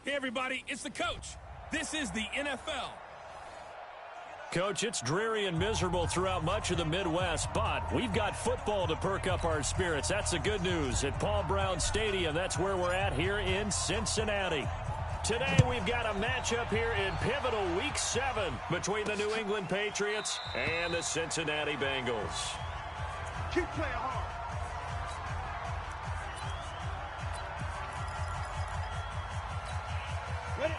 Hey, everybody, it's the coach. This is the NFL. Coach, it's dreary and miserable throughout much of the Midwest, but we've got football to perk up our spirits. That's the good news. At Paul Brown Stadium, that's where we're at here in Cincinnati. Today, we've got a matchup here in pivotal Week 7 between the New England Patriots and the Cincinnati Bengals. Keep playing hard. Ready?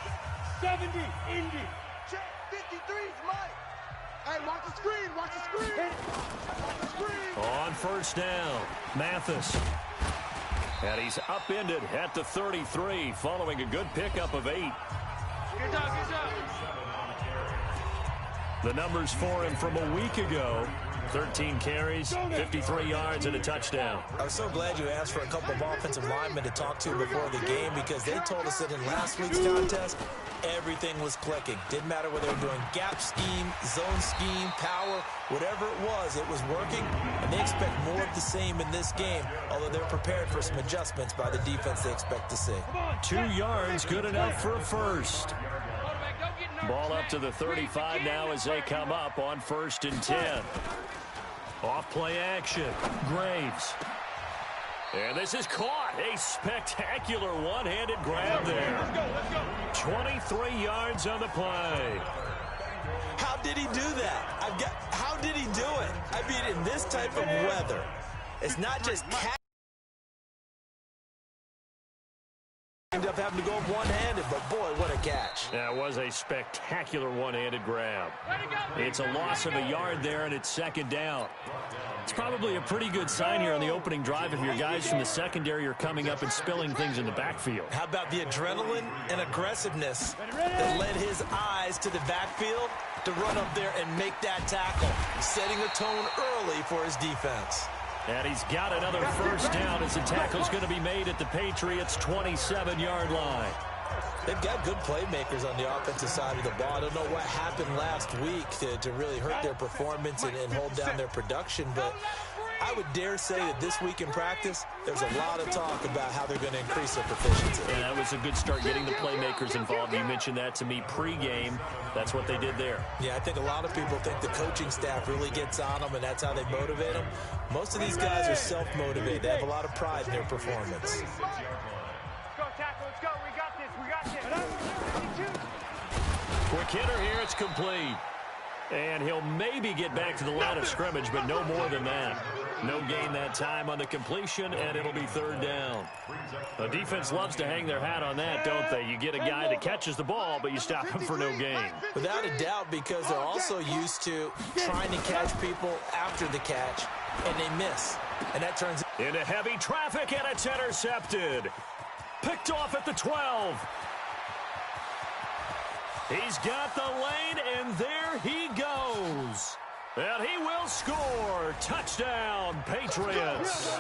70, Indy. Check, 53's Mike. Hey, watch the screen, watch the screen. Watch the screen. On first down, Mathis. And he's upended at the 33 following a good pickup of 8. Good job, good job. The numbers for him from a week ago. 13 carries, 53 yards, and a touchdown. I was so glad you asked for a couple of offensive linemen to talk to before the game because they told us that in last week's contest, everything was clicking. Didn't matter whether they were doing gap scheme, zone scheme, power, whatever it was working. And they expect more of the same in this game, although they're prepared for some adjustments by the defense they expect to see. 2 yards, good enough for a first. Ball up to the 35 now as they come up on 1st and 10. Off play action, Graves. And this is caught. A spectacular one-handed grab there. Let's go. 23 yards on the play. How did he do that? How did he do it? I mean, in this type of weather, it's not just ended up having to go one-handed, but boy, what a catch. That was a spectacular one-handed grab. It's a loss of a yard there, and it's 2nd down. It's probably a pretty good sign here on the opening drive if your guys from the secondary are coming up and spilling things in the backfield. How about the adrenaline and aggressiveness that led his eyes to the backfield to run up there and make that tackle, setting a tone early for his defense. And he's got another first down as the tackle's going to be made at the Patriots' 27-yard line. They've got good playmakers on the offensive side of the ball. I don't know what happened last week to really hurt their performance and hold down their production, but I would dare say that this week in practice, there's a lot of talk about how they're going to increase their proficiency. And that was a good start getting the playmakers involved. You mentioned that to me pregame. That's what they did there. Yeah, I think a lot of people think the coaching staff really gets on them, and that's how they motivate them. Most of these guys are self-motivated. They have a lot of pride in their performance. Let's go, tackle. Let's go. We got this. We got this. Quick hitter here. It's complete. And he'll maybe get back to the line of scrimmage, but no more than that. No gain that time on the completion, and it'll be 3rd down. The defense loves to hang their hat on that, don't they? You get a guy that catches the ball, but you stop him for no gain. Without a doubt, because they're also used to trying to catch people after the catch, and they miss. And that turns into heavy traffic, and it's intercepted. Picked off at the 12. He's got the lane, and there he goes. And he will score. Touchdown, Patriots.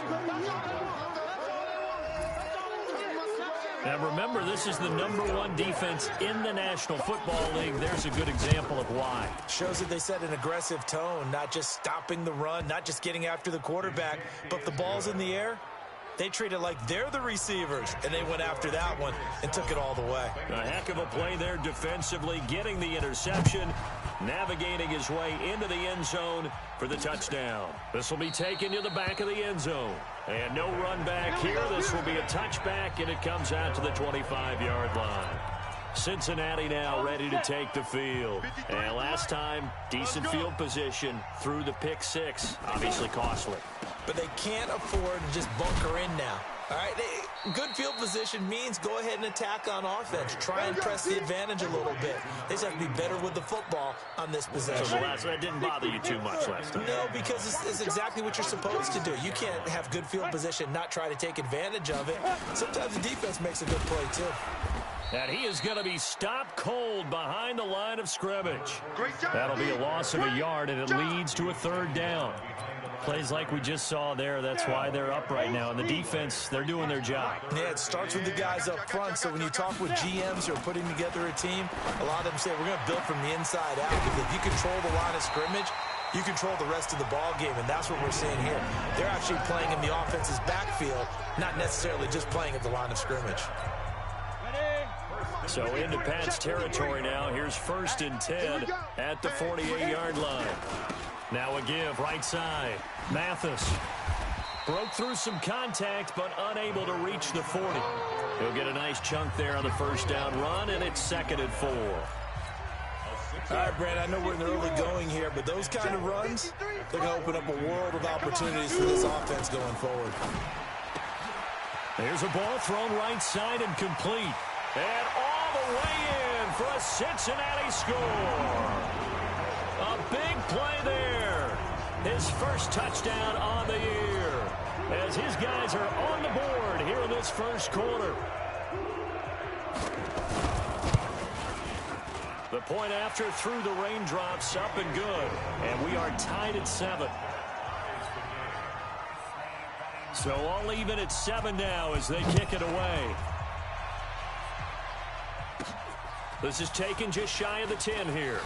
Now remember, this is the #1 defense in the National Football League. There's a good example of why. Shows that they set an aggressive tone, not just stopping the run, not just getting after the quarterback, but the ball's in the air. They treat it like they're the receivers, and they went after that one and took it all the way. A heck of a play there defensively, getting the interception, navigating his way into the end zone for the touchdown. This will be taken to the back of the end zone. And no run back here. This will be a touchback, and it comes out to the 25-yard line. Cincinnati now ready to take the field. And last time, decent field position through the pick 6. Obviously costly. But they can't afford to just bunker in now. All right, good field position means go ahead and attack on offense. Try and press the advantage a little bit. They just have to be better with the football on this possession. So that didn't bother you too much last time? No, because it's exactly what you're supposed to do. You can't have good field position, not try to take advantage of it. Sometimes the defense makes a good play, too. And he is going to be stopped cold behind the line of scrimmage. That'll be a loss of a yard, and it leads to a 3rd down. Plays like we just saw there, that's why they're up right now. And the defense, they're doing their job. Yeah, it starts with the guys up front. So when you talk with GMs who are putting together a team, a lot of them say, we're going to build from the inside out. Because if you control the line of scrimmage, you control the rest of the ball game, and that's what we're seeing here. They're actually playing in the offense's backfield, not necessarily just playing at the line of scrimmage. Ready? So into Pat's territory now. Here's 1st and 10 at the 48-yard line. Now a give right side. Mathis broke through some contact, but unable to reach the 40. He'll get a nice chunk there on the first down run, and it's 2nd and 4. All right, Brad, I know we're in the early going here, but those kind of runs, they're going to open up a world of opportunities for this offense going forward. There's a ball thrown right side and complete. And all the way in for a Cincinnati score. A big play there. His first touchdown on the year, as his guys are on the board here in this first quarter. The point after through the raindrops, up and good. And we are tied at 7. So all even at 7 now as they kick it away. This is taken just shy of the 10 here.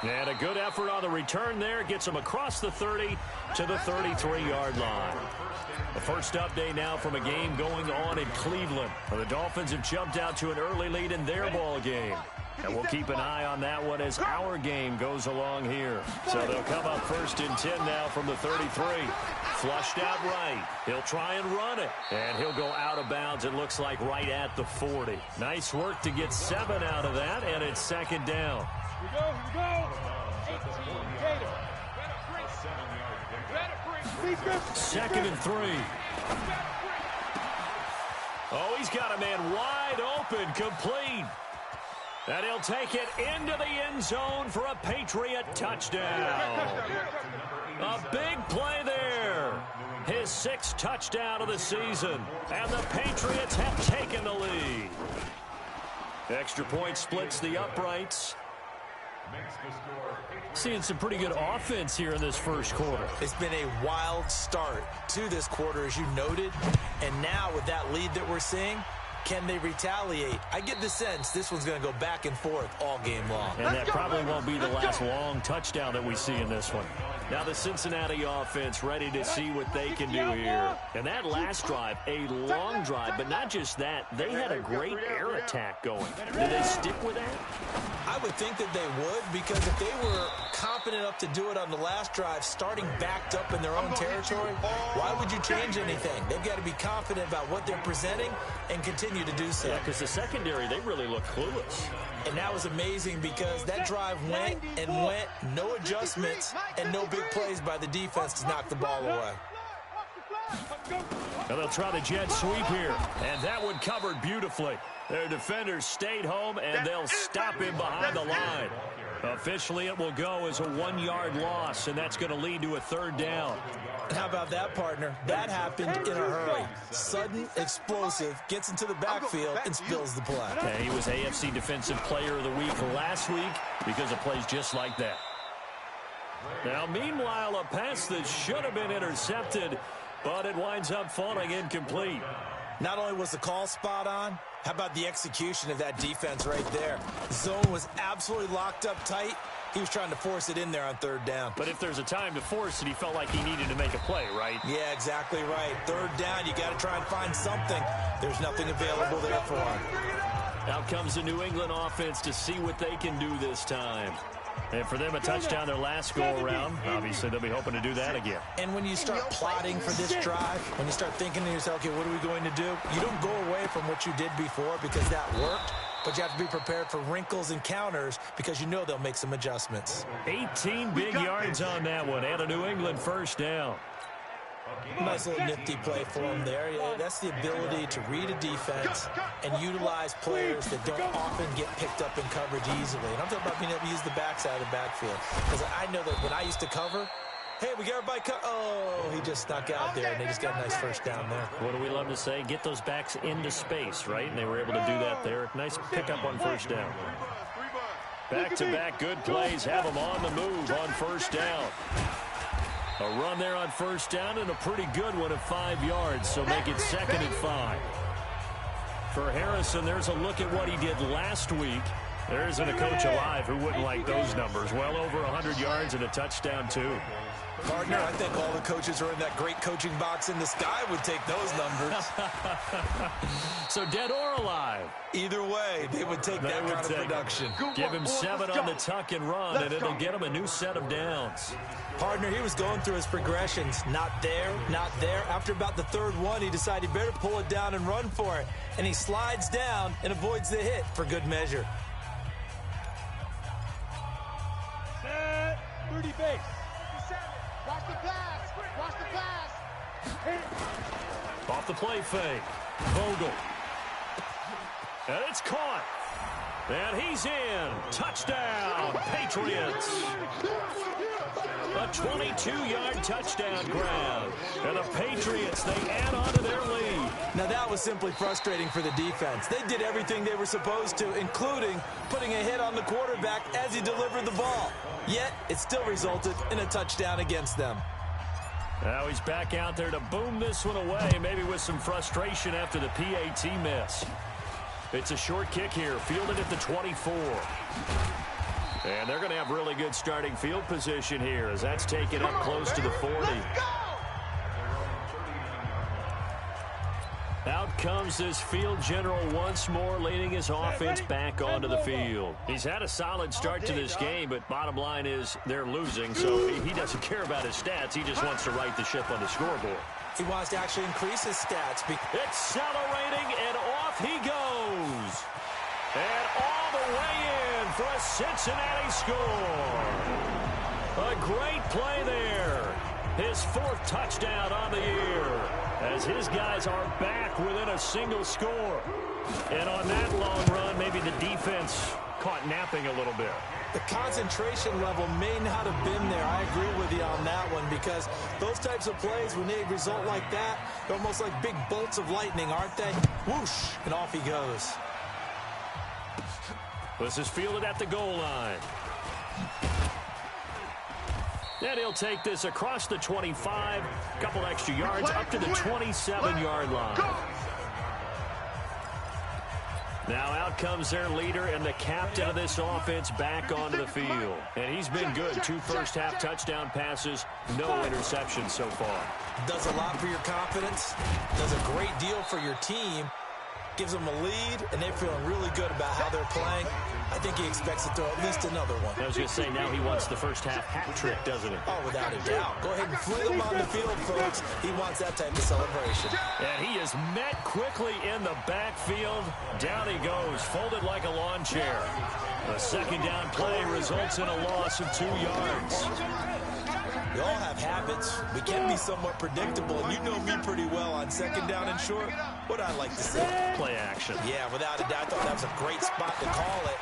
And a good effort on the return there. Gets them across the 30 to the 33-yard line. The first update now from a game going on in Cleveland. The Dolphins have jumped out to an early lead in their ball game. And we'll keep an eye on that one as our game goes along here. So they'll come up 1st and 10 now from the 33. Flushed out right. He'll try and run it. And he'll go out of bounds, it looks like, right at the 40. Nice work to get 7 out of that, and it's 2nd down. Here we go. 2nd and 3. Oh, he's got a man wide open, complete. And he'll take it into the end zone for a Patriot touchdown. A big play there. His 6th touchdown of the season. And the Patriots have taken the lead. Extra point splits the uprights. Seeing some pretty good offense here in this first quarter. It's been a wild start to this quarter, as you noted. And now with that lead that we're seeing, can they retaliate? I get the sense this one's going to go back and forth all game long. And that probably won't be the last long touchdown that we see in this one. Now the Cincinnati offense ready to see what they can do here. And that last drive, a long drive, but not just that. They had a great air attack going. Did they stick with that? I would think that they would, because if they were confident enough to do it on the last drive, starting backed up in their own territory, why would you change anything? They've got to be confident about what they're presenting and continue to do so. Yeah, because the secondary, they really look clueless. And that was amazing because that drive went and went, no adjustments, and no big plays by the defense to knock the ball away. Now they'll try the jet sweep here, and that one covered beautifully. Their defenders stayed home, and they'll stop him behind the line. Officially, it will go as a 1-yard loss, and that's going to lead to a 3rd down. And how about that, partner? That happened in a hurry. Sudden, explosive, gets into the backfield, and spills the play. And he was AFC Defensive Player of the Week last week because of plays just like that. Now, meanwhile, a pass that should have been intercepted, but it winds up falling incomplete. Not only was the call spot on, how about the execution of that defense right there? Zone was absolutely locked up tight. He was trying to force it in there on 3rd down. But if there's a time to force it, he felt like he needed to make a play, right? Yeah, exactly right. 3rd down, you got to try and find something. There's nothing available there for him. Out comes the New England offense to see what they can do this time. And for them, a touchdown their last go-around. Obviously, they'll be hoping to do that again. And when you start plotting for this drive, when you start thinking to yourself, okay, what are we going to do? You don't go away from what you did before because that worked, but you have to be prepared for wrinkles and counters because you know they'll make some adjustments. 18 big yards on that one, and a New England 1st down. Nice little nifty play for him there. Yeah, that's the ability to read a defense and utilize players that don't often get picked up in coverage easily. And I'm talking about being able to use the backside of the backfield. Because I know that when I used to cover, hey, we got everybody oh, he just snuck out there, and they just got a nice 1st down there. What do we love to say? Get those backs into space, right? And they were able to do that there. Nice pickup on 1st down. Back-to-back good plays have them on the move on 1st down. A run there on 1st down and a pretty good one at 5 yards, so make it 2nd and 5. For Harrison, there's a look at what he did last week. There isn't a coach alive who wouldn't like those numbers. Well over 100 yards and a touchdown, too. Partner, I think all the coaches are in that great coaching box in the sky would take those numbers. So dead or alive? Either way, they would take that kind of production. Give him 7 on the tuck and run, and it'll get him a new set of downs. Partner, he was going through his progressions. Not there, not there. After about the third one, he decided he better pull it down and run for it. And he slides down and avoids the hit for good measure. Set. 30 base. Watch the pass. Watch the pass. Hit it. Off the play fake. Vogel. And it's caught. And he's in. Touchdown, Patriots. A 22-yard touchdown grab. And the Patriots, they add on to their lead. Now that was simply frustrating for the defense. They did everything they were supposed to, including putting a hit on the quarterback as he delivered the ball. Yet, it still resulted in a touchdown against them. Now he's back out there to boom this one away, maybe with some frustration after the PAT miss. It's a short kick here, fielded at the 24. And they're going to have really good starting field position here as that's taken up close to the 40. Out comes this field general once more, leading his offense back onto the field. He's had a solid start to this game, but bottom line is they're losing, so he doesn't care about his stats. He just wants to right the ship on the scoreboard. He wants to actually increase his stats. Accelerating, and off he goes. And all the way in for a Cincinnati score. A great play there. His 4th touchdown on the year, as his guys are back within a single score. And on that long run, maybe the defense caught napping a little bit. The concentration level may not have been there. I agree with you on that one, because those types of plays, when they result like that, they're almost like big bolts of lightning, aren't they? Whoosh, and off he goes. This is fielded at the goal line. And he'll take this across the 25, a couple extra yards, up to the 27-yard line. Now out comes their leader and the captain of this offense back onto the field. And he's been good. 2 first-half touchdown passes, no interceptions so far. Does a lot for your confidence, does a great deal for your team, gives them a lead, and they're feeling really good about how they're playing. I think he expects to throw at least another one. I was going to say, now he wants the first-half hat trick, doesn't he? Oh, without a doubt. Go ahead and fling him on the field, folks. He wants that type of celebration. And he is met quickly in the backfield. Down he goes, folded like a lawn chair. A second down play results in a loss of 2 yards. We all have habits. We can be somewhat predictable, and you know me pretty well on second down and short. What I like to say? Play action. Yeah, without a doubt. I thought that was a great spot to call it.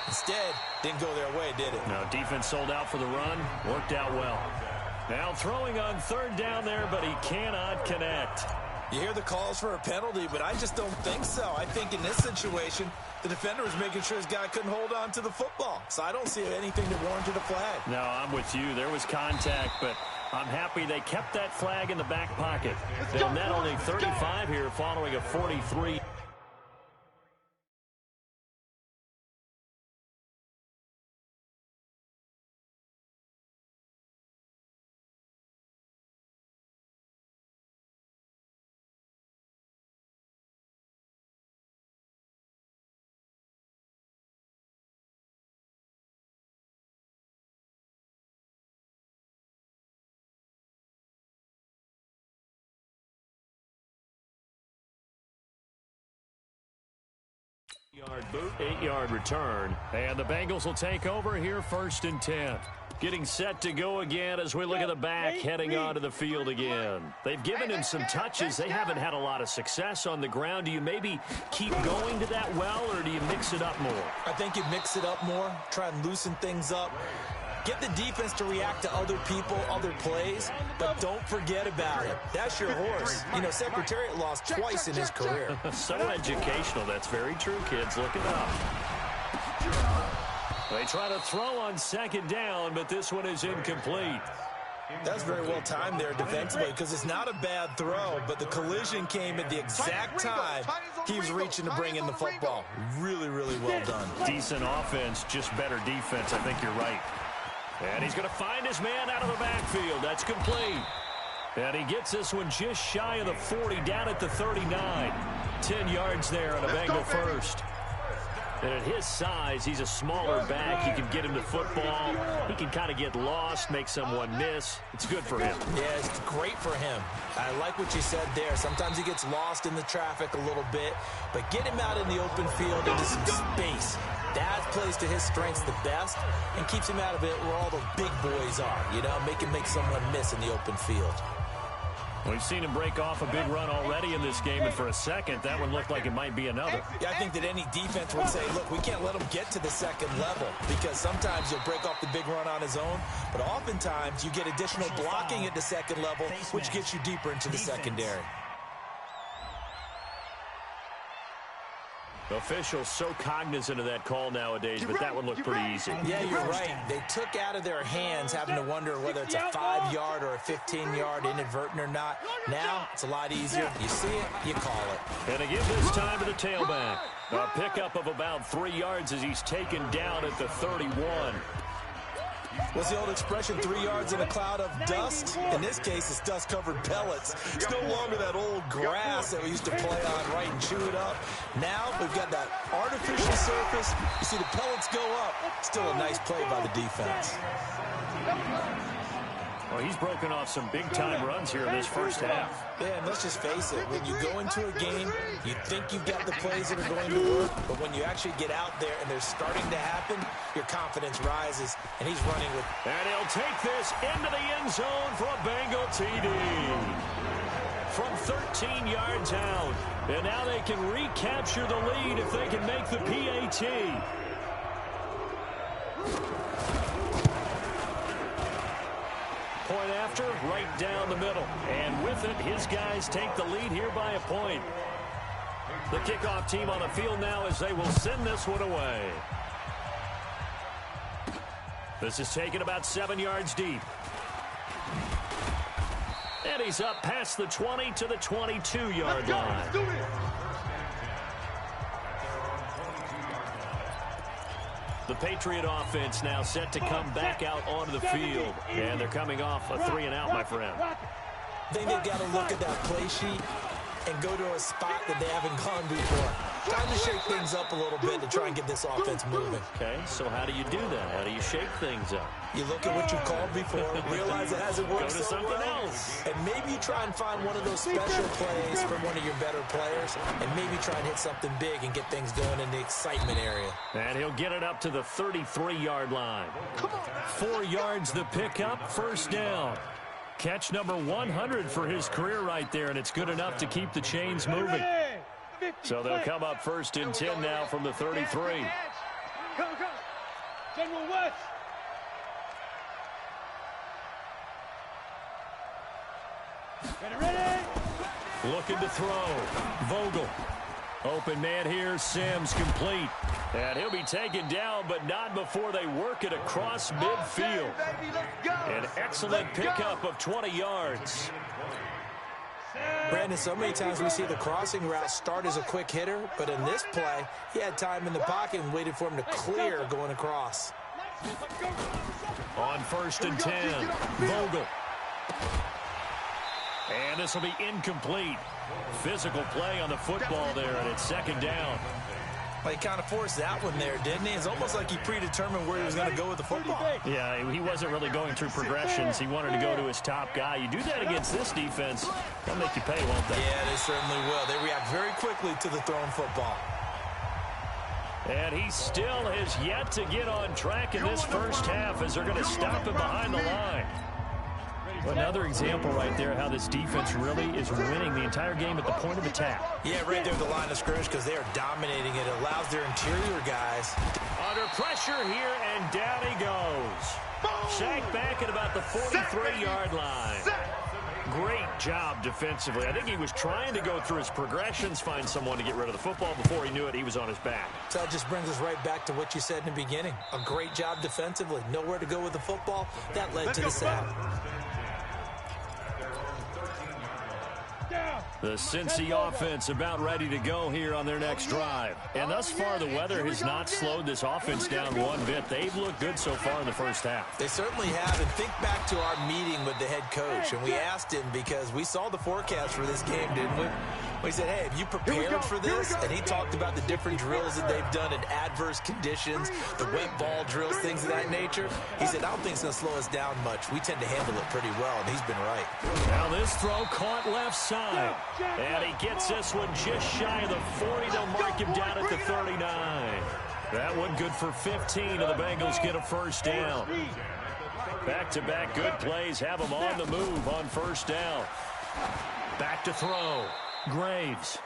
Instead, didn't go their way, did it? No, defense sold out for the run. Worked out well. Now throwing on third down there, but he cannot connect. You hear the calls for a penalty, but I just don't think so. I think in this situation, the defender was making sure his guy couldn't hold on to the football. So I don't see anything that warranted a flag. No, I'm with you. There was contact, but I'm happy they kept that flag in the back pocket. They'll net only 35 here following a 43. Yard boot, 8-yard return, and the Bengals will take over here 1st and 10. Getting set to go again as we look at the back, heading onto the field again. They've given him some touches. They haven't had a lot of success on the ground. Do you maybe keep going to that well, or do you mix it up more? I think you mix it up more, try and loosen things up. Get the defense to react to other people, other plays, but don't forget about it. That's your horse. You know, Secretariat lost twice in his career. So educational. That's very true, kids. Look it up. They try to throw on second down, but this one is incomplete. That's very well timed there defensively, because it's not a bad throw, but the collision came at the exact time he was reaching to bring in the football. Really, really well done. Decent offense, just better defense. I think you're right. And he's going to find his man out of the backfield. That's complete. And he gets this one just shy of the 40, down at the 39. 10 yards there on a Bengal first. And at his size, he's a smaller back. You can get him to football. He can kind of get lost, make someone miss. It's good for him. Yeah, it's great for him. I like what you said there. Sometimes he gets lost in the traffic a little bit, but get him out in the open field into some space. That plays to his strengths the best and keeps him out of it where all the big boys are, you know, make someone miss in the open field. We've seen him break off a big run already in this game, and for a second, that one looked like it might be another. Yeah, I think that any defense would say, look, we can't let him get to the second level, because sometimes he'll break off the big run on his own, but oftentimes you get additional blocking at the second level, which gets you deeper into the secondary. Officials so cognizant of that call nowadays, but that one looked pretty easy. Yeah, you're right. They took out of their hands having to wonder whether it's a 5-yard or a 15-yard inadvertent or not. Now, it's a lot easier. You see it, you call it. And they give this time to the tailback. A pickup of about 3 yards as he's taken down at the 31. What's the old expression, 3 yards in a cloud of dust? In this case, it's dust-covered pellets. It's no longer that old grass that we used to play on, right, and chew it up. Now we've got that artificial surface. You see the pellets go up. Still a nice play by the defense. Well, he's broken off some big-time runs here in this first half. Yeah, and let's just face it. When you go into a game, you think you've got the plays that are going to work, but when you actually get out there and they're starting to happen, your confidence rises, and he's running with... And he'll take this into the end zone for a Bengal TD. From 13 yards out. And now they can recapture the lead if they can make the PAT. Point after, right down the middle. And with it, his guys take the lead here by a point. The kickoff team on the field now as they will send this one away. This is taken about 7 yards deep. And he's up past the 20 to the 22-yard line. The Patriot offense now set to come back out onto the field. And they're coming off a 3-and-out, my friend. I think they've got to look at that play sheet and go to a spot that they haven't gone before. Time to shake things up a little bit to try and get this offense moving. Okay, so how do you do that? How do you shake things up? You look at what you called before, realize it hasn't worked Go to something else. And maybe you try and find one of those special plays from one of your better players, and maybe try and hit something big and get things going in the excitement area. And he'll get it up to the 33-yard line. 4 yards the pickup, first down. Catch number 100 for his career right there, and it's good enough to keep the chains moving. So they'll come up first and 10 now from the 33. Go. General West. Ready. Looking to throw. Vogel. Open man here. Sims complete. And he'll be taken down, but not before they work it across midfield. An excellent pickup of 20 yards. Brandon, so many times we see the crossing route start as a quick hitter, but in this play, he had time in the pocket and waited for him to clear going across. On first and 10, Vogel. And this will be incomplete. Physical play on the football there, and it's second down. Well, he kind of forced that one there, didn't he? It's almost like he predetermined where he was going to go with the football. Yeah, he wasn't really going through progressions. He wanted to go to his top guy. You do that against this defense, they'll make you pay, won't they? Yeah, they certainly will. They react very quickly to the thrown football. And he still has yet to get on track in this first half as they're going to stop him behind the line. Another example right there how this defense really is winning the entire game at the point of attack. Yeah, right there at the line of scrimmage because they are dominating it. It allows their interior guys. Under pressure here, and down he goes. Sacked back at about the 43-yard line. Great job defensively. I think he was trying to go through his progressions, find someone to get rid of the football. Before he knew it, he was on his back. So that just brings us right back to what you said in the beginning. A great job defensively. Nowhere to go with the football. That led to the sack. Down. The Cincy offense about ready to go here on their next drive. And thus far, the weather has not slowed this offense down one bit. They've looked good so far in the first half. They certainly have. And think back to our meeting with the head coach. And we asked him, because we saw the forecast for this game, didn't we? We said, hey, have you prepared for this? And he talked about the different drills that they've done in adverse conditions, the wet ball drills, things of that nature. He said, I don't think it's going to slow us down much. We tend to handle it pretty well, and he's been right. Now this throw caught left side. And he gets this one just shy of the 40. They'll mark him down at the 39. That one good for 15, and the Bengals get a first down. Back-to-back good plays have them on the move on first down. Back to throw. Graves.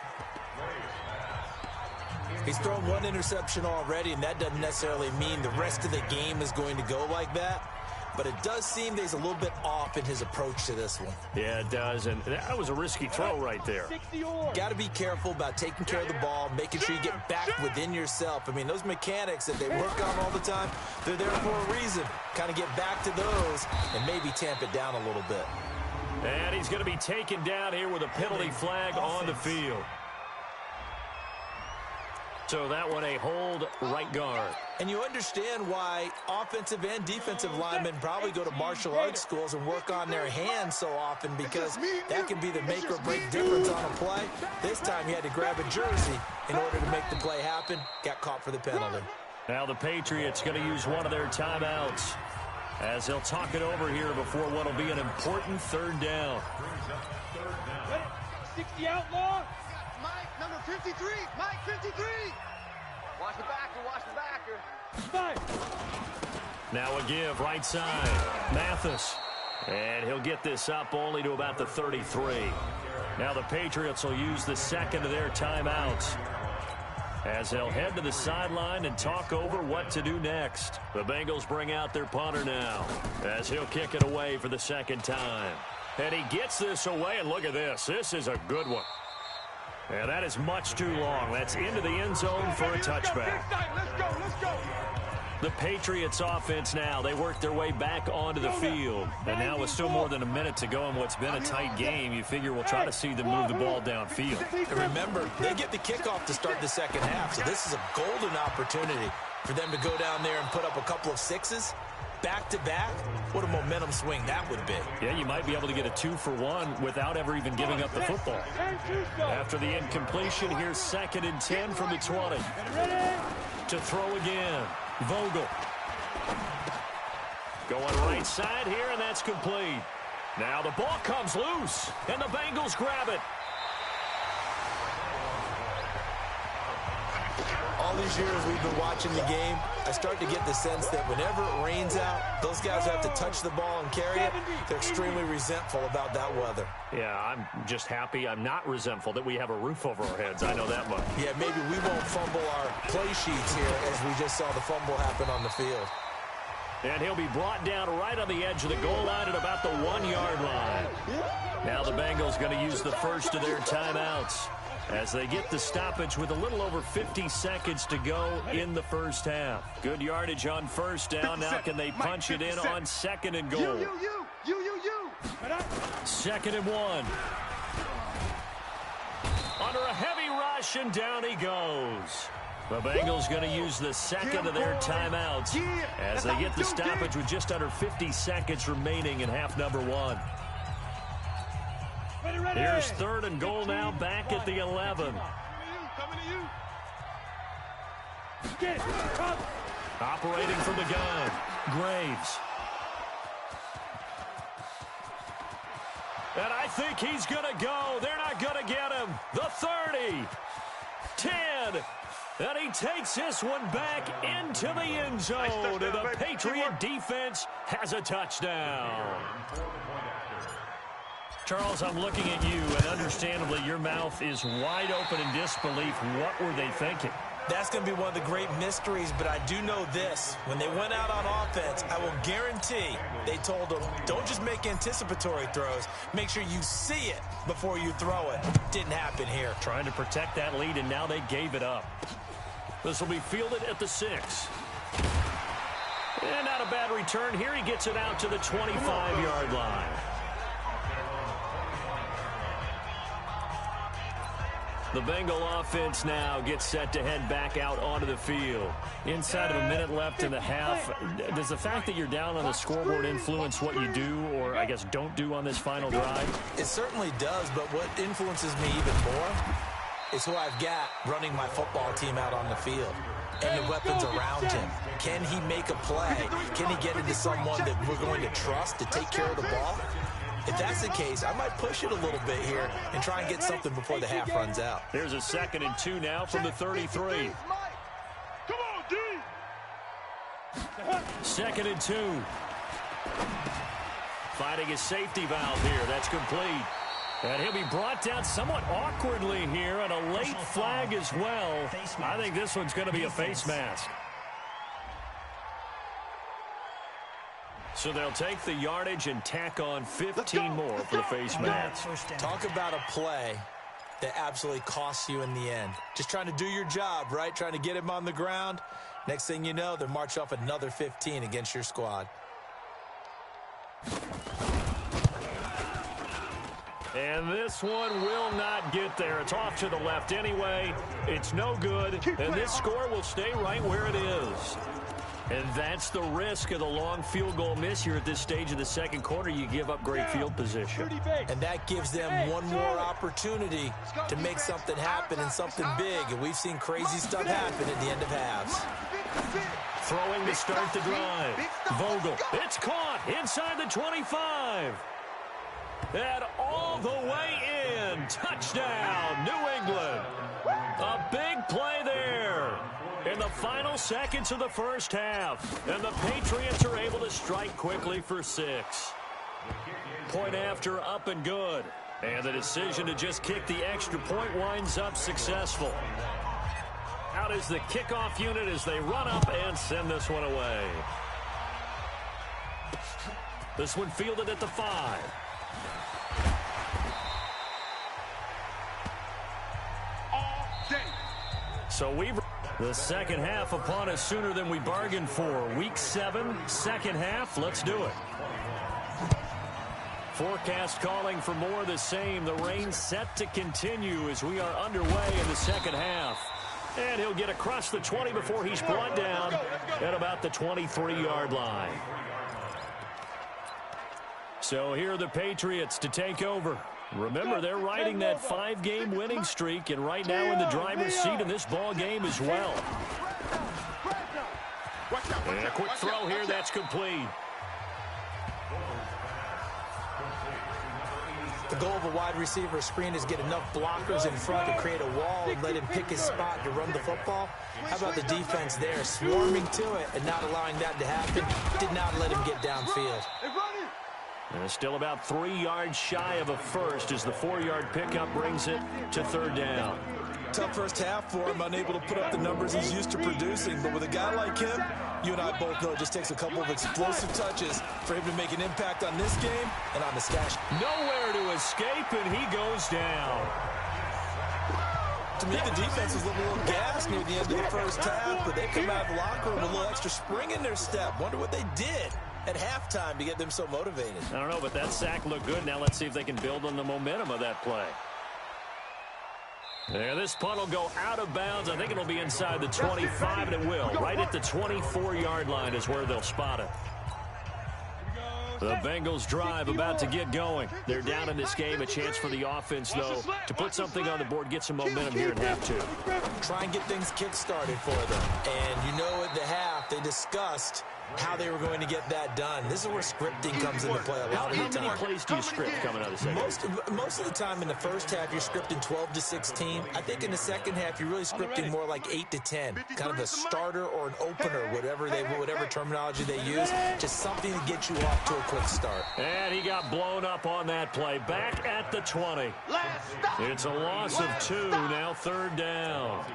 He's thrown one interception already, and that doesn't necessarily mean the rest of the game is going to go like that. But it does seem that he's a little bit off in his approach to this one. Yeah, it does, and that was a risky throw right there. Got to be careful about taking care of the ball, making sure you get back within yourself. I mean, those mechanics that they work on all the time, they're there for a reason. Kind of get back to those and maybe tamp it down a little bit. And he's going to be taken down here with a penalty flag on the field. So that one a hold right guard. And you understand why offensive and defensive linemen probably go to martial arts schools and work on their hands so often, because that can be the make or break difference on a play. This time he had to grab a jersey in order to make the play happen. Got caught for the penalty. Now the Patriots going to use one of their timeouts as they'll talk it over here before what will be an important third down. 60 outlaw. Mike, number 53. Mike, 53. Watch the backer. Watch the backer. Now a give right side. Mathis. And he'll get this up only to about the 33. Now the Patriots will use the second of their timeouts as they'll head to the sideline and talk over what to do next. The Bengals bring out their punter now as he'll kick it away for the second time. And he gets this away, and look at this. This is a good one. And that is much too long. That's into the end zone for a touchback. Let's go. The Patriots offense now, they work their way back onto the field. And now with still more than a minute to go in what's been a tight game, you figure we'll try to see them move the ball downfield. And remember, they get the kickoff to start the second half, so this is a golden opportunity for them to go down there and put up a couple of sixes. Back-to-back, what a momentum swing that would be. Yeah, you might be able to get a 2-for-1 without ever even giving up the football. After the incompletion, here's 2nd and 10 from the 20. To throw again, Vogel. Going right side here, and that's complete. Now the ball comes loose, and the Bengals grab it. All these years we've been watching the game, I start to get the sense that whenever it rains out, those guys have to touch the ball and carry it. They're extremely resentful about that weather. Yeah, I'm just happy I'm not resentful that we have a roof over our heads. I know that much. Yeah, maybe we won't fumble our play sheets here as we just saw the fumble happen on the field. And he'll be brought down right on the edge of the goal line at about the 1-yard line. Now the Bengals going to use the first of their timeouts as they get the stoppage with a little over 50 seconds to go in the first half. Good yardage on first down. Now can they punch it in on 2nd and goal? You. 2nd and 1. Under a heavy rush, and down he goes. The Bengals going to use the second of their timeouts as they get the stoppage with just under 50 seconds remaining in half number 1. Here's 3rd and goal now, back at the 11. Operating from the gun, Graves. And I think he's going to go. They're not going to get him. The 30, 10, and he takes this one back into the end zone. And the Patriot defense has a touchdown. Charles, I'm looking at you, and understandably, your mouth is wide open in disbelief. What were they thinking? That's going to be one of the great mysteries, but I do know this. When they went out on offense, I will guarantee they told them, don't just make anticipatory throws. Make sure you see it before you throw it. Didn't happen here. Trying to protect that lead, and now they gave it up. This will be fielded at the 6. And not a bad return here. He gets it out to the 25-yard line. The Bengal offense now gets set to head back out onto the field. Inside of a minute left in the half, does the fact that you're down on the scoreboard influence what you do, or I guess don't do on this final drive? It certainly does, but what influences me even more is who I've got running my football team out on the field and the weapons around him. Can he make a play? Can he get into someone that we're going to trust to take care of the ball? If that's the case, I might push it a little bit here and try and get something before the half runs out. There's a 2nd and 2 now from the 33. Come on, D! 2nd and 2. Finding his safety valve here. That's complete. And he'll be brought down somewhat awkwardly here, and a late flag as well. I think this one's going to be a face mask. So they'll take the yardage and tack on 15 more for the face mask. Talk about a play that absolutely costs you in the end. Just trying to do your job, right? Trying to get him on the ground. Next thing you know, they're march off another 15 against your squad. And this one will not get there. It's off to the left anyway. It's no good. And this score will stay right where it is. And that's the risk of the long field goal miss here at this stage of the second quarter. You give up great field position. And that gives them one more opportunity to make something happen and something big. And we've seen crazy stuff happen at the end of halves. Throwing to start the drive. Vogel. It's caught inside the 25. And all the way in. Touchdown, New England. A big play there in the final seconds of the first half. And the Patriots are able to strike quickly for 6. Point after, up and good. And the decision to just kick the extra point winds up successful. Out is the kickoff unit as they run up and send this one away. This one fielded at the 5. So we've the second half upon us sooner than we bargained for. Week 7, second half. Let's do it. Forecast calling for more of the same. The rain set to continue as we are underway in the second half. And he'll get across the 20 before he's brought down at about the 23-yard line. So here are the Patriots to take over. Remember, they're riding that 5-game winning streak, and right now in the driver's seat in this ball game as well. And a quick throw here, that's complete. The goal of a wide receiver screen is get enough blockers in front to create a wall and let him pick his spot to run the football. How about the defense there, swarming to it and not allowing that to happen? Did not let him get downfield. And still about 3 yards shy of a first as the 4-yard pickup brings it to third down. Tough first half for him, unable to put up the numbers he's used to producing. But with a guy like him, you and I both know it just takes a couple of explosive touches for him to make an impact on this game and on the stash. Nowhere to escape, and he goes down. To me, the defense was a little gassed near the end of the first half, but they come out of the locker room with a little extra spring in their step. Wonder what they did at halftime to get them so motivated. I don't know, but that sack looked good. Now let's see if they can build on the momentum of that play. There, this punt will go out of bounds. I think it'll be inside the 25, and it will. Right at the 24-yard line is where they'll spot it. The Bengals drive about to get going. They're down in this game. A chance for the offense, though, to put something on the board, get some momentum here in half 2. Try and get things kick-started for them. And you know at the half, they discussed how they were going to get that done. This is where scripting comes into play a lot of the time. How many plays do you script coming out of the second? Most of the time in the first half, you're scripting 12 to 16. I think in the second half, you're really scripting more like 8 to 10. Kind of a starter or an opener, whatever terminology they use. Just something to get you off to a quick start. And he got blown up on that play. Back at the 20. It's a loss of 2. Now third down.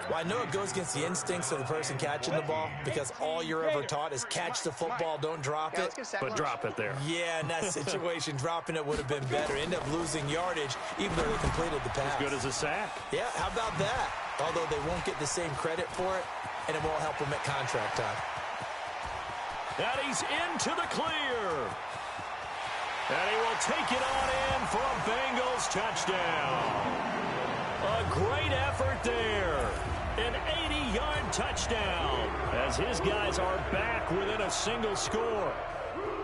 Well, I know it goes against the instincts of the person catching the ball because all you're ever taught is catch the football, don't drop it. But drop it there. Yeah, in that situation, dropping it would have been better. End up losing yardage even though they completed the pass. As good as a sack. Yeah, how about that? Although they won't get the same credit for it, and it won't help them at contract time. And he's into the clear. And he will take it on in for a Bengals touchdown. A great effort there. An 80-yard touchdown as his guys are back within a single score.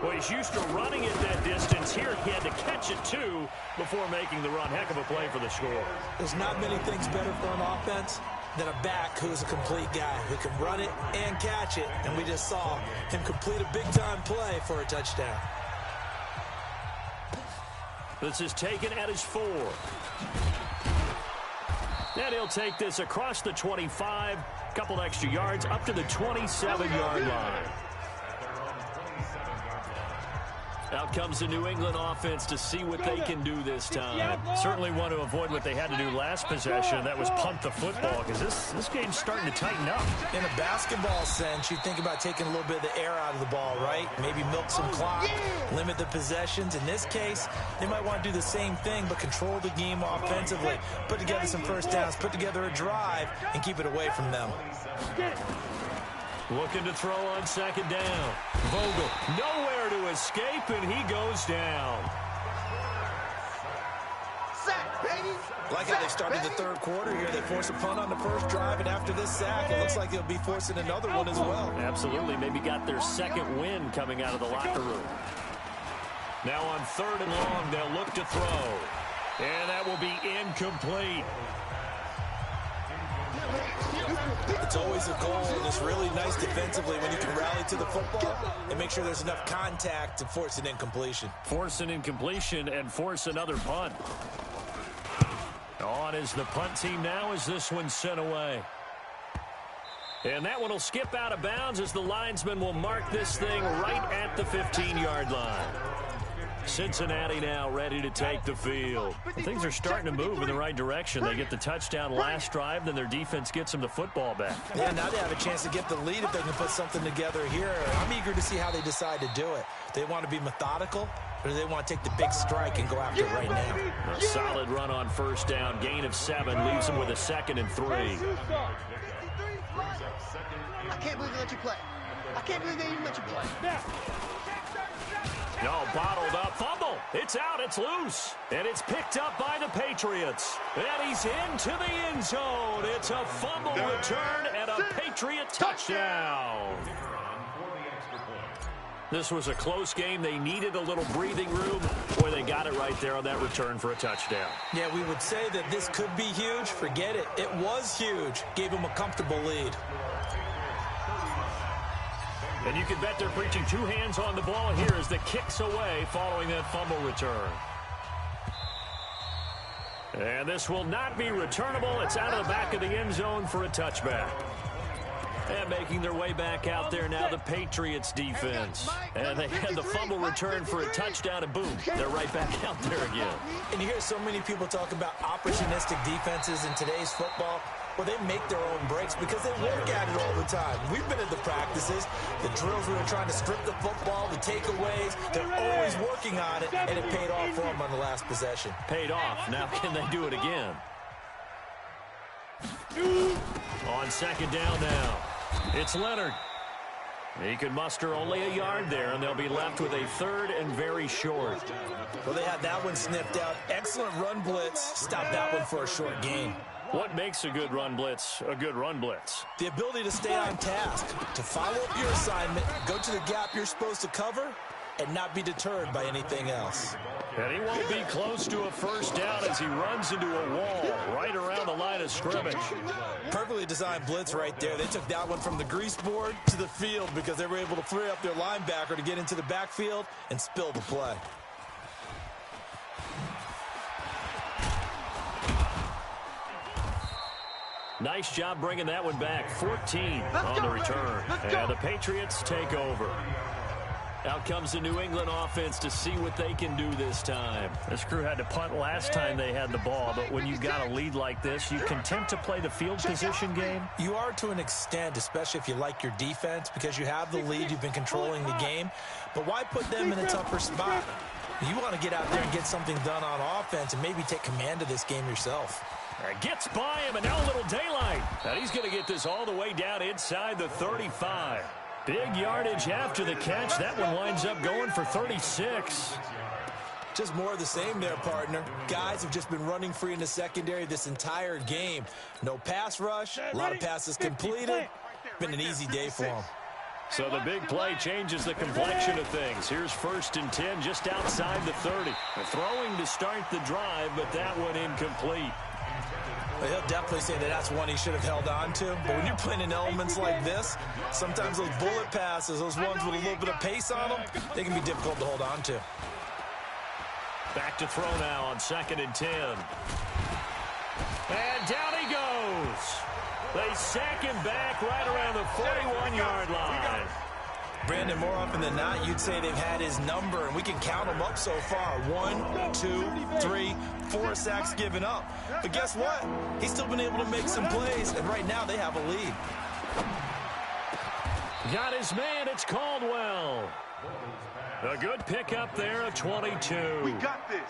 Well, he's used to running it that distance. Here he had to catch it, too, before making the run. Heck of a play for the score. There's not many things better for an offense than a back who's a complete guy who can run it and catch it. And we just saw him complete a big-time play for a touchdown. This is taken at his 4. And he'll take this across the 25, a couple extra yards, up to the 27-yard line. Out comes the New England offense to see what they can do this time. Certainly want to avoid what they had to do last possession. That was punt the football, because this game's starting to tighten up. In a basketball sense, you think about taking a little bit of the air out of the ball, right? Maybe milk some clock, limit the possessions. In this case, they might want to do the same thing, but control the game offensively. Put together some first downs, put together a drive, and keep it away from them. Looking to throw on second down. Vogel nowhere to escape, and he goes down. Sack, baby. Like how they started the third quarter here. They force a punt on the first drive, and after this sack, it looks like they'll be forcing another one as well. Absolutely. Maybe got their second win coming out of the locker room. Now on 3rd and long, they'll look to throw. And that will be incomplete. It's always a goal, and it's really nice defensively when you can rally to the football and make sure there's enough contact to force an incompletion. Force an incompletion and force another punt. On is the punt team now as this one's sent away. And that one will skip out of bounds as the linesman will mark this thing right at the 15-yard line. Cincinnati now ready to take the field. Well, things are starting to move in the right direction. They get the touchdown last drive, then their defense gets them the football back. Yeah, now they have a chance to get the lead if they can put something together here. I'm eager to see how they decide to do it. They want to be methodical, or do they want to take the big strike and go after it right now? A solid run on first down. Gain of 7 leaves them with a 2nd and 3. I can't believe they let you play. I can't believe they even let you play. No, bottled up. Fumble. It's out. It's loose. And it's picked up by the Patriots. And he's into the end zone. It's a fumble return and a Patriot touchdown. This was a close game. They needed a little breathing room. Boy, they got it right there on that return for a touchdown. Yeah, we would say that this could be huge. Forget it. It was huge. Gave them a comfortable lead. And you can bet they're preaching 2 hands on the ball here as the kick's away following that fumble return. And this will not be returnable. It's out of the back of the end zone for a touchback. And making their way back out there now, the Patriots defense. And they had the fumble return for a touchdown, and boom, they're right back out there again. And you hear so many people talk about opportunistic defenses in today's football. Well, they make their own breaks because they work at it all the time. We've been at the practices, the drills where they're trying to strip the football, the takeaways. They're always working on it, and it paid off for them on the last possession. Paid off. Now can they do it again? On second down now, it's Leonard. He can muster only a yard there, and they'll be left with a 3rd and very short. Well, they had that one sniffed out. Excellent run blitz. Stop that one for a short gain. What makes a good run blitz a good run blitz? The ability to stay on task, to follow up your assignment, go to the gap you're supposed to cover, and not be deterred by anything else. And he won't be close to a first down as he runs into a wall right around the line of scrimmage. Perfectly designed blitz right there. They took that one from the grease board to the field because they were able to free up their linebacker to get into the backfield and spill the play. Nice job bringing that one back. 14 on the return. And the Patriots take over. Out comes the New England offense to see what they can do this time. This crew had to punt last time they had the ball, but when you've got a lead like this, you content to play the field position game? You are to an extent, especially if you like your defense, because you have the lead, you've been controlling the game. But why put them in a tougher spot? You want to get out there and get something done on offense and maybe take command of this game yourself. Gets by him, and now a little daylight. And he's going to get this all the way down inside the 35. Big yardage after the catch. That one winds up going for 36. Just more of the same there, partner. Guys have just been running free in the secondary this entire game. No pass rush, a lot of passes completed. Been an easy day for them. So the big play changes the complexion of things. Here's 1st and 10 just outside the 30. They're throwing to start the drive, but that one incomplete. Well, he'll definitely say that that's one he should have held on to. But when you're playing in elements like this, sometimes those bullet passes, those ones with a little bit of pace on them, they can be difficult to hold on to. Back to throw now on 2nd and 10. And down he goes. They sack him back right around the 41-yard line. Brandon, more often than not, you'd say they've had his number, and we can count them up so far. 1, 2, 3, 4 sacks given up. But guess what? He's still been able to make some plays, and right now they have a lead. Got his man, it's Caldwell. A good pickup there of 22. We got this.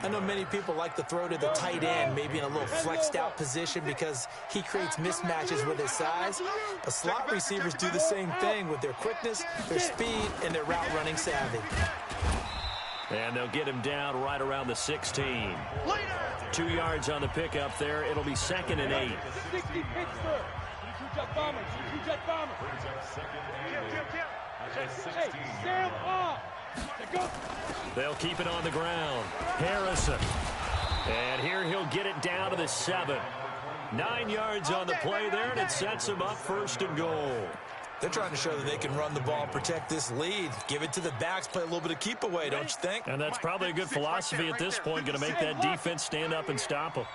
I know many people like to throw to the tight end, maybe in a little flexed out position because he creates mismatches with his size. But slot receivers do the same thing with their quickness, their speed, and their route running savvy. And they'll get him down right around the 16. 2 yards on the pickup there. It'll be 2nd and 8. They'll keep it on the ground. Harrison. And here he'll get it down to the 7. 9 yards on the play there, and it sets him up 1st and goal. They're trying to show that they can run the ball and protect this lead. Give it to the backs, play a little bit of keep away, don't you think? And that's probably a good philosophy at this point, going to make that defense stand up and stop them.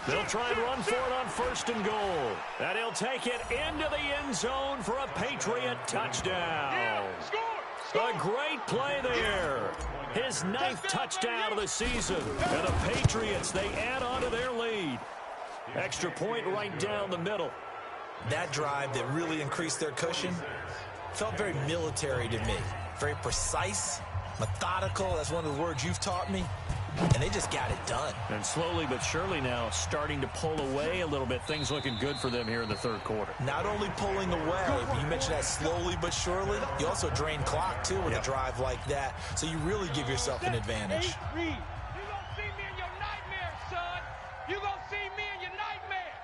They'll try and run for it on 1st and goal. And he'll take it into the end zone for a Patriot touchdown. A great play there. His 9th touchdown of the season. And the Patriots, they add on to their lead. Extra point right down the middle. That drive that really increased their cushion felt very military to me. Very precise, methodical. That's one of the words you've taught me. And they just got it done. And slowly but surely now starting to pull away a little bit. Things looking good for them here in the 3rd quarter. Not only pulling away, but you mentioned that slowly but surely. You also drain clock, too, with a drive like that. So you really give yourself an advantage. You gonna see me in your nightmares, son. You gonna see me in your nightmares.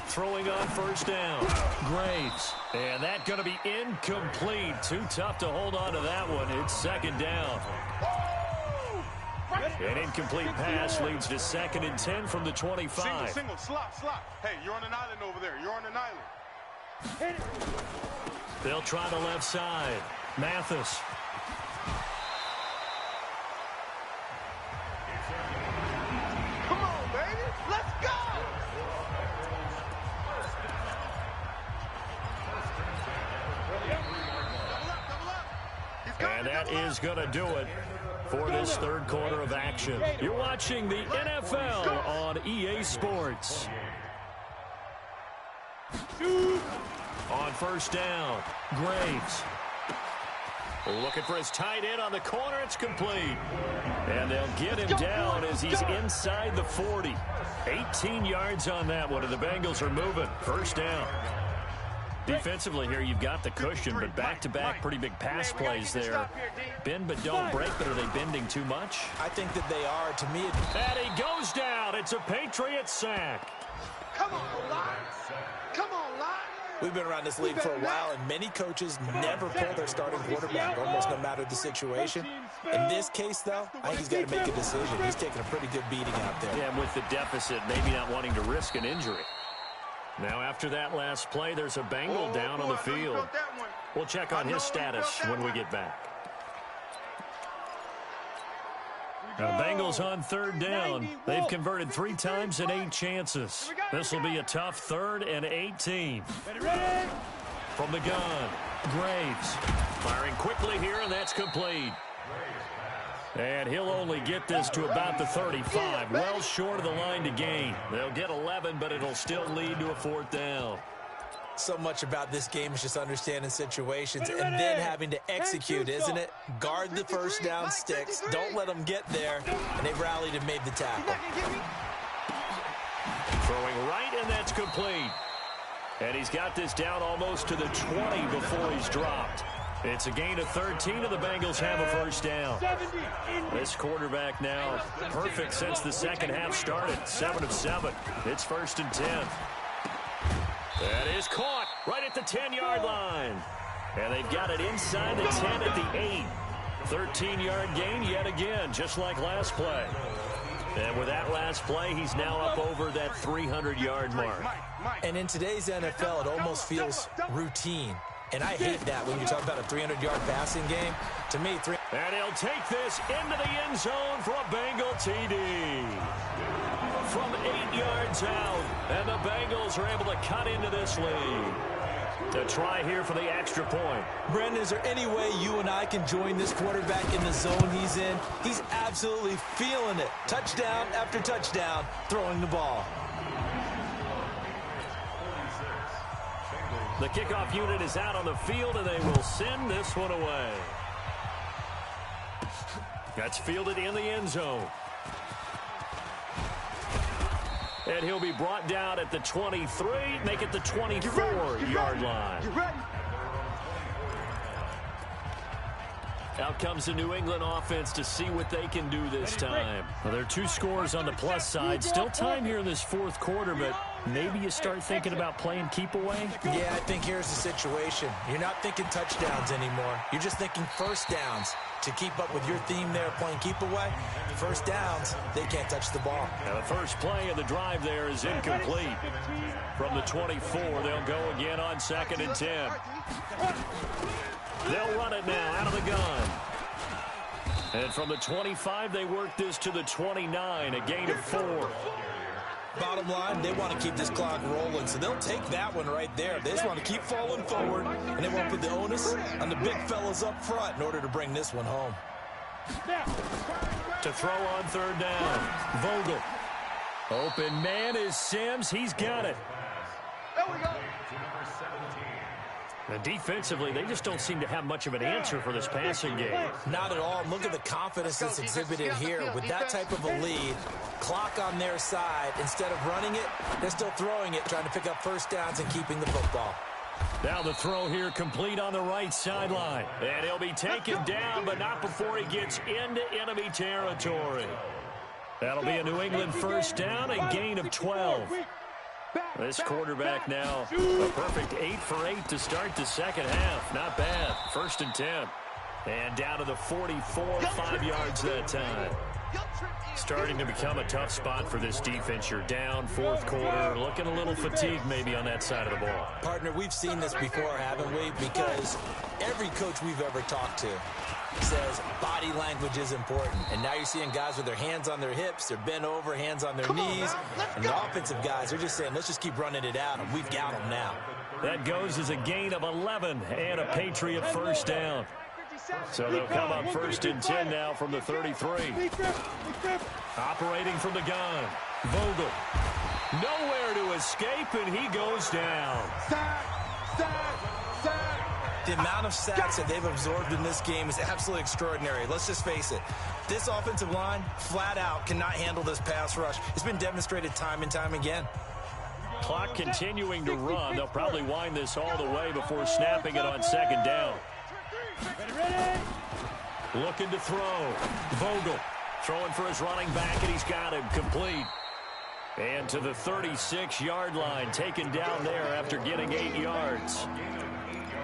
Throwing on 1st down. Graves. And that going to be incomplete. Too tough to hold on to that one. It's 2nd down. An incomplete pass leads to 2nd and 10 from the 25. Single, slot. Hey, you're on an island over there. You're on an island. They'll try the left side. Mathis. Come on, baby. Let's go. And that is going to do it for this 3rd quarter of action. You're watching the NFL on EA Sports. On 1st down, Graves. Looking for his tight end on the corner. It's complete. And they'll get him down as he's inside the 40. 18 yards on that one, and the Bengals are moving. 1st down. Defensively here, you've got the cushion, but back-to-back pretty big pass plays there. Bend but don't break, but are they bending too much? I think that they are. To me, and he goes down. It's a Patriot sack. Come on, Lions. Come on, Lions. We've been around this league for a while, and many coaches never pull their starting quarterback, almost no matter the situation. In this case, though, I think he's got to make a decision. He's taking a pretty good beating out there. Yeah, and with the deficit, maybe not wanting to risk an injury. Now, after that last play, there's a Bengal down on the field. We'll check on his status when we get back. Now, Bengals on 3rd down. They've converted 3 times in 8 chances. This will be a tough 3rd and 18. From the gun, Graves. Firing quickly here, and that's complete. And he'll only get this to about the 35, well short of the line to gain. They'll get 11, but it'll still lead to a 4th down. So much about this game is just understanding situations and then having to execute, isn't it? Guard the 1st down sticks. Don't let them get there. And they've rallied and made the tackle. Throwing right, and that's complete. And he's got this down almost to the 20 before he's dropped. It's a gain of 13, and the Bengals have a first down. This quarterback now perfect since the second half started. 7 of 7. It's 1st and 10. That is caught right at the 10-yard line. And they've got it inside the 10 at the 8. 13-yard gain yet again, just like last play. And with that last play, he's now up over that 300-yard mark. And in today's NFL, it almost feels routine. And I hate that when you talk about a 300-yard passing game. To me, and he'll take this into the end zone for a Bengal TD. From 8 yards out, and the Bengals are able to cut into this lead. To try here for the extra point. Brandon, is there any way you and I can join this quarterback in the zone he's in? He's absolutely feeling it. Touchdown after touchdown, throwing the ball. The kickoff unit is out on the field, and they will send this one away. That's fielded in the end zone. And he'll be brought down at the 23, make it the 24-yard line. Out comes the New England offense to see what they can do this time. Well, there are 2 scores on the plus side. Still time here in this 4th quarter, but maybe you start thinking about playing keep away? Yeah, I think here's the situation. You're not thinking touchdowns anymore. You're just thinking first downs. To keep up with your theme there, playing keep away, first downs, they can't touch the ball. Now the first play of the drive there is incomplete. From the 24, they'll go again on 2nd and 10. They'll run it now out of the gun. And from the 25, they work this to the 29, a gain of 4. Bottom line, they want to keep this clock rolling, so they'll take that one right there. They just want to keep falling forward, and they won't put the onus on the big fellas up front in order to bring this one home. To throw on 3rd down, Vogel. Open man is Sims. He's got it. There we go. And defensively, they just don't seem to have much of an answer for this passing game. Not at all. Look at the confidence that's exhibited here. With that type of a lead, clock on their side, instead of running it, they're still throwing it, trying to pick up first downs and keeping the football. Now the throw here complete on the right sideline. And he'll be taken down, but not before he gets into enemy territory. That'll be a New England first down, a gain of 12. This quarterback now a perfect 8 for 8 to start the second half. Not bad. 1st and 10. And down to the 44, 5 yards that time. Starting to become a tough spot for this defense. You're down 4th quarter. Looking a little fatigued maybe on that side of the ball. Partner, we've seen this before, haven't we? Because every coach we've ever talked to says body language is important. And now you're seeing guys with their hands on their hips, they're bent over, hands on their knees. And the offensive guys are just saying, let's just keep running it out, and we've got them now. That goes as a gain of 11 and a Patriot first down. So they'll come up 1st and 10 now from the 33. Operating from the gun, Vogel. Nowhere to escape, and he goes down. The amount of sacks that they've absorbed in this game is absolutely extraordinary. Let's just face it. This offensive line, flat out, cannot handle this pass rush. It's been demonstrated time and time again. Clock continuing to run. They'll probably wind this all the way before snapping it on 2nd down. Looking to throw. Vogel throwing for his running back, and he's got him complete. And to the 36-yard line, taken down there after getting 8 yards.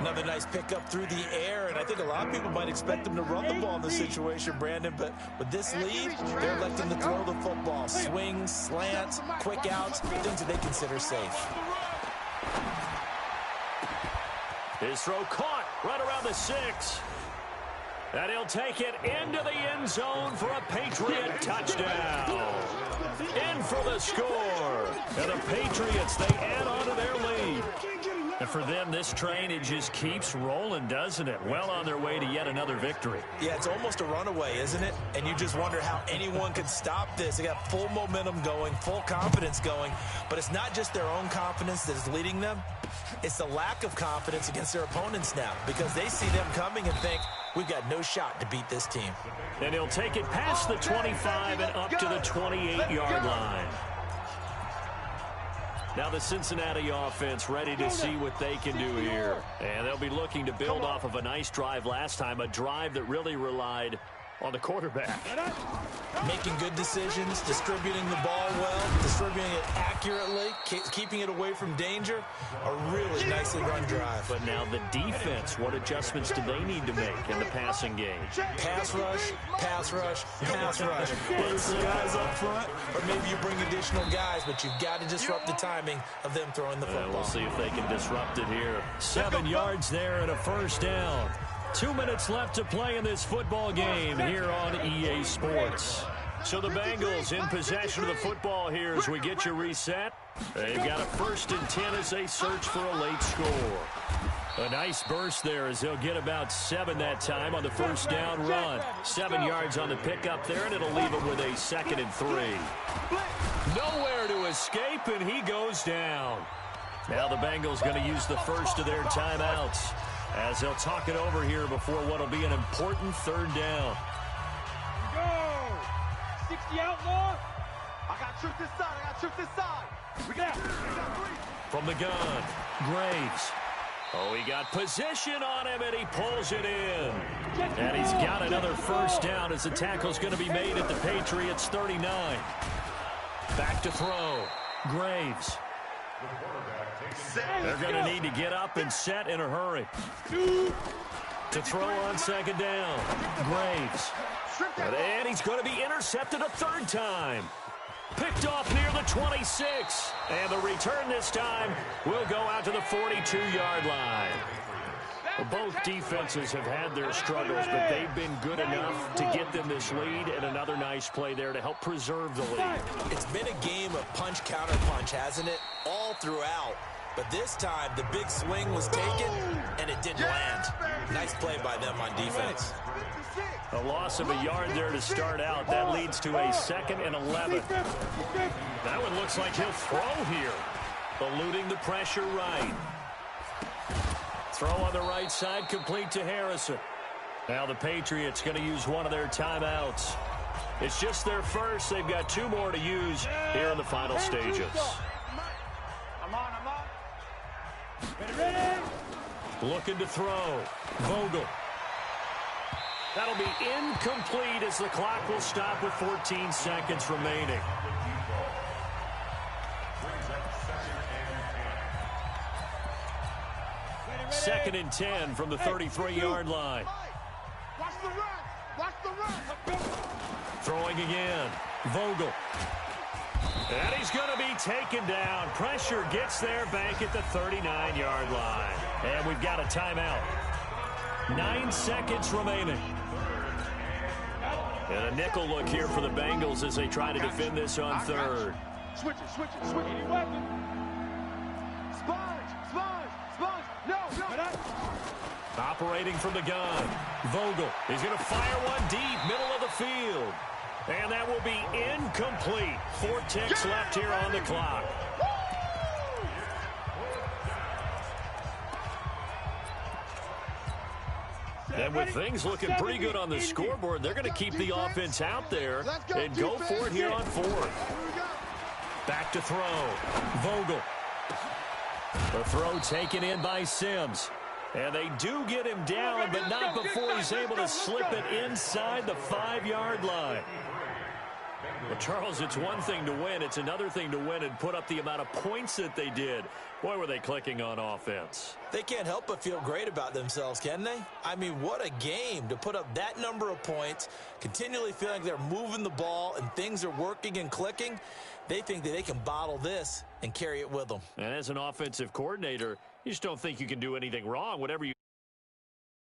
Another nice pickup through the air, and I think a lot of people might expect them to run the ball in this situation, Brandon, but with this lead, they're electing to throw the football. Swings, slants, quick outs, things that they consider safe. His throw caught right around the 6. And he'll take it into the end zone for a Patriot touchdown. In for the score. And the Patriots, they add on to their lead. And for them, this train, it just keeps rolling, doesn't it? Well on their way to yet another victory. Yeah, it's almost a runaway, isn't it? And you just wonder how anyone could stop this. They got full momentum going, full confidence going. But it's not just their own confidence that is leading them. It's the lack of confidence against their opponents now, because they see them coming and think, we've got no shot to beat this team. And he'll take it past the 25 and up to the 28-yard line. Now the Cincinnati offense ready to see what they can do here. And they'll be looking to build off of a nice drive last time, a drive that really relied on the quarterback. Making good decisions, distributing the ball well, distributing it accurately, keeping it away from danger. A really nicely run drive. But now the defense, what adjustments do they need to make in the passing game? Pass rush, pass rush, pass rush. Whether it's the guys up front or maybe you bring additional guys, but you've got to disrupt the timing of them throwing the football. We'll see if they can disrupt it here. 7 yards there and a first down. 2 minutes left to play in this football game here on EA Sports. So the Bengals in possession of the football here as we get you reset. They've got a 1st and 10 as they search for a late score. A nice burst there as they'll get about 7 that time on the first down run. 7 yards on the pickup there, and it'll leave them with a 2nd and 3. Nowhere to escape, and he goes down. Now the Bengals going to use the first of their timeouts as they'll talk it over here before what will be an important 3rd down. Go! 60 outlaw. I got trick this side. I got trick this side. We got 3. From the gun, Graves. Oh, he got position on him, and he pulls it in. And he's got another first down as the tackle's going to be made at the Patriots' 39. Back to throw. Graves. They're going to need to get up and set in a hurry. To throw on 2nd down. Graves. And he's going to be intercepted a 3rd time. Picked off near the 26. And the return this time will go out to the 42-yard line. Well, both defenses have had their struggles, but they've been good enough to get them this lead, and another nice play there to help preserve the lead. It's been a game of punch-counter-punch, hasn't it? All throughout. But this time, the big swing was taken, and it didn't land. Nice play by them on defense. A loss of a yard there to start out. That leads to a 2nd and 11. That one looks like he'll throw here. Eluding the pressure right. Throw on the right side, complete to Harrison. Now the Patriots going to use one of their timeouts. It's just their first. They've got 2 more to use here in the final stages. I'm on. Ready? Looking to throw. Vogel. That'll be incomplete as the clock will stop with 14 seconds remaining. Second and 10 from the 33-yard line. Watch the run. Watch the run. Throwing again. Vogel. And he's going to be taken down. Pressure gets there back at the 39-yard line. And we've got a timeout. 9 seconds remaining. And a nickel look here for the Bengals as they try to defend this on 3rd. Switch it. Any weapon. Sponge. No. Operating from the gun. Vogel. He's going to fire one deep, middle of the field. And that will be incomplete. 4 ticks left here on the clock. And with things looking pretty good on the scoreboard, they're going to keep the offense out there and go for it here on 4th. Back to throw. Vogel. The throw taken in by Sims. And they do get him down, but not before he's able to slip it inside the 5-yard line. Well, Charles, it's one thing to win. It's another thing to win and put up the amount of points that they did. Boy, were they clicking on offense. They can't help but feel great about themselves, can they? I mean, what a game to put up that number of points, continually feeling they're moving the ball and things are working and clicking. They think that they can bottle this and carry it with them. And as an offensive coordinator, you just don't think you can do anything wrong. Whatever you